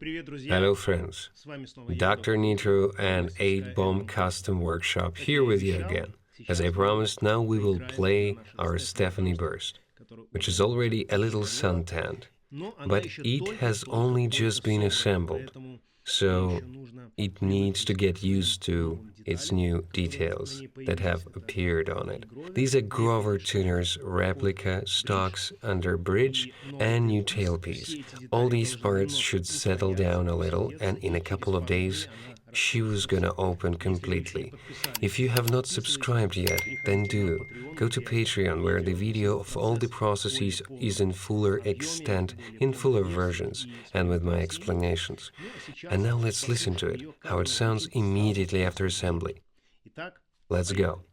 Hello friends, Dr. Nitro and 8-Bomb Custom Workshop here with you again. As I promised, now we will play our Stephanie Burst, which is already a little suntanned, but it has only just been assembled, so it needs to get used to its new details that have appeared on it. These are Grover tuners, replica, stocks under bridge, and new tailpiece. All these parts should settle down a little, and in a couple of days she was gonna open completely. If you have not subscribed yet, then do. Go to Patreon, where the video of all the processes is in fuller extent, in fuller versions, and with my explanations. And now let's listen to it, how it sounds immediately after assembly. Let's go.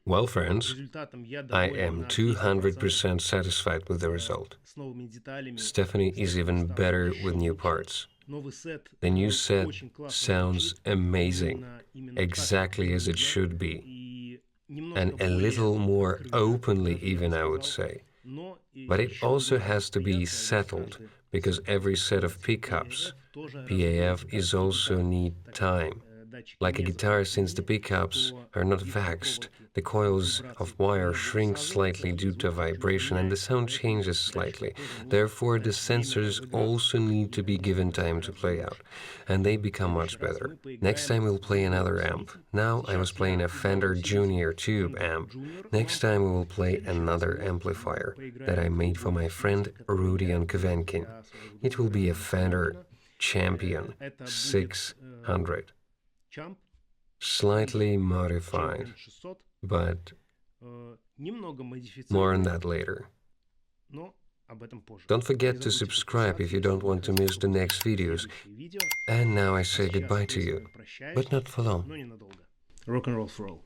Well, friends, I am 200% satisfied with the result. Stephanie is even better with new parts. The new set sounds amazing, exactly as it should be, and a little more openly even, I would say. But it also has to be settled, because every set of pickups, PAF, is also need time. Like a guitar, since the pickups are not waxed, the coils of wire shrink slightly due to vibration and the sound changes slightly. Therefore, the sensors also need to be given time to play out, and they become much better. Next time we'll play another amp. Now I was playing a Fender Junior Tube amp. Next time we will play another amplifier that I made for my friend Rudian Kvenkin. It will be a Fender Champion 600. Slightly modified, but more on that later. Don't forget to subscribe if you don't want to miss the next videos. And now I say goodbye to you, but not for long. Rock and roll for all.